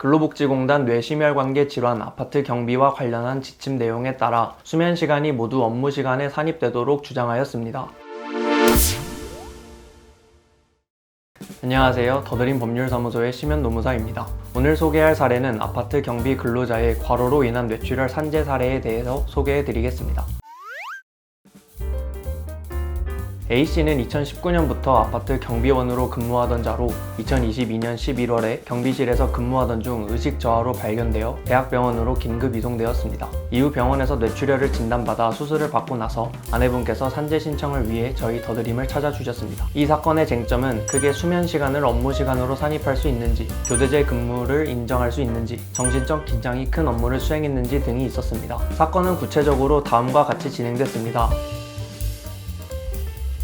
근로복지공단 뇌심혈관계 질환 아파트 경비와 관련한 지침 내용에 따라 수면 시간이 모두 업무 시간에 산입되도록 주장하였습니다. 안녕하세요. 더드림 법률사무소의 심현노무사입니다. 오늘 소개할 사례는 아파트 경비 근로자의 과로로 인한 뇌출혈 산재 사례에 대해서 소개해드리겠습니다. A씨는 2019년부터 아파트 경비원으로 근무하던 자로 2022년 11월에 경비실에서 근무하던 중 의식 저하로 발견되어 대학병원으로 긴급 이송되었습니다. 이후 병원에서 뇌출혈을 진단받아 수술을 받고 나서 아내분께서 산재 신청을 위해 저희 더드림을 찾아주셨습니다. 이 사건의 쟁점은 크게 수면 시간을 업무 시간으로 산입할 수 있는지, 교대제 근무를 인정할 수 있는지, 정신적 긴장이 큰 업무를 수행했는지 등이 있었습니다. 사건은 구체적으로 다음과 같이 진행됐습니다.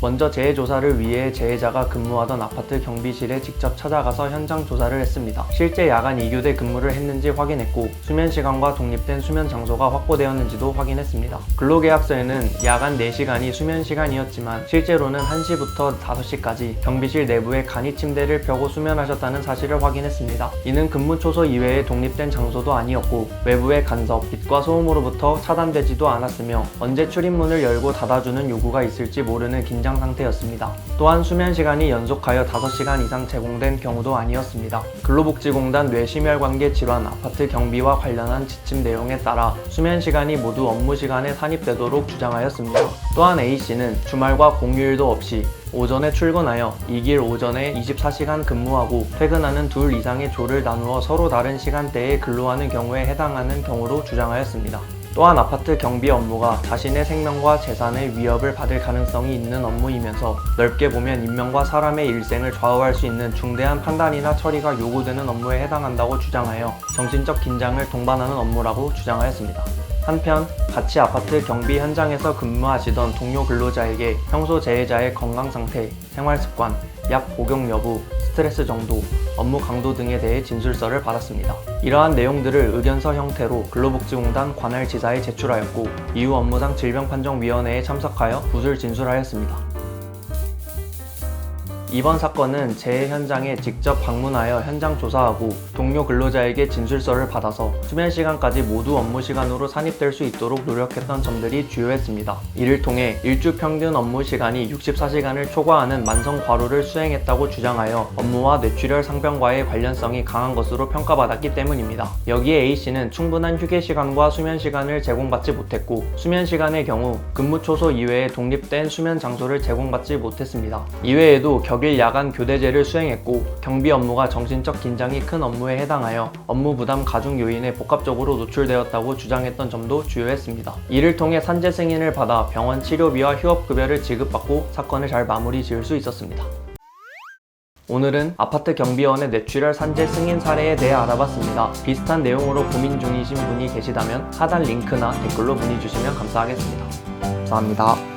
먼저 재해 조사를 위해 재해자가 근무하던 아파트 경비실에 직접 찾아가서 현장 조사를 했습니다. 실제 야간 2교대 근무를 했는지 확인했고 수면 시간과 독립된 수면 장소가 확보되었는지도 확인했습니다. 근로계약서에는 야간 4시간이 수면 시간이었지만 실제로는 1시부터 5시까지 경비실 내부에 간이 침대를 펴고 수면하셨다는 사실을 확인했습니다. 이는 근무 초소 이외에 독립된 장소도 아니었고 외부의 간섭, 빛과 소음으로부터 차단되지도 않았으며 언제 출입문을 열고 닫아주는 요구가 있을지 모르는 긴장 상태였습니다. 또한 수면 시간이 연속하여 5시간 이상 제공된 경우도 아니었습니다. 근로복지공단 뇌심혈관계 질환 아파트 경비와 관련한 지침 내용에 따라 수면 시간이 모두 업무 시간에 산입되도록 주장하였습니다. 또한 A씨는 주말과 공휴일도 없이 오전에 출근하여 이길 오전에 24시간 근무하고 퇴근하는 둘 이상의 조를 나누어 서로 다른 시간대에 근로하는 경우에 해당하는 경우로 주장하였습니다. 또한 아파트 경비 업무가 자신의 생명과 재산의 위협을 받을 가능성이 있는 업무이면서 넓게 보면 인명과 사람의 일생을 좌우할 수 있는 중대한 판단이나 처리가 요구되는 업무에 해당한다고 주장하여 정신적 긴장을 동반하는 업무라고 주장하였습니다. 한편 같이 아파트 경비 현장에서 근무하시던 동료 근로자에게 평소 재해자의 건강 상태, 생활 습관, 약 복용 여부, 스트레스 정도, 업무 강도 등에 대해 진술서를 받았습니다. 이러한 내용들을 의견서 형태로 근로복지공단 관할지사에 제출하였고 이후 업무상 질병판정위원회에 참석하여 붓을 진술하였습니다. 이번 사건은 재해 현장에 직접 방문하여 현장 조사하고 동료 근로자에게 진술서를 받아서 수면 시간까지 모두 업무 시간으로 산입될 수 있도록 노력했던 점들이 주요했습니다. 이를 통해 일주 평균 업무 시간이 64시간을 초과하는 만성 과로를 수행했다고 주장하여 업무와 뇌출혈 상병과의 관련성이 강한 것으로 평가받았기 때문입니다. 여기에 A씨는 충분한 휴게 시간과 수면 시간을 제공받지 못했고 수면 시간의 경우 근무 초소 이외에 독립된 수면 장소를 제공받지 못했습니다. 이외에도 격일 야간 교대제를 수행했고 경비 업무가 정신적 긴장이 큰 업무에 해당하여 업무 부담 가중 요인에 복합적으로 노출되었다고 주장했던 점도 주요했습니다. 이를 통해 산재 승인을 받아 병원 치료비와 휴업급여를 지급받고 사건을 잘 마무리 지을 수 있었습니다. 오늘은 아파트 경비원의 뇌출혈 산재 승인 사례에 대해 알아봤습니다. 비슷한 내용으로 고민 중이신 분이 계시다면 하단 링크나 댓글로 문의 주시면 감사하겠습니다. 감사합니다.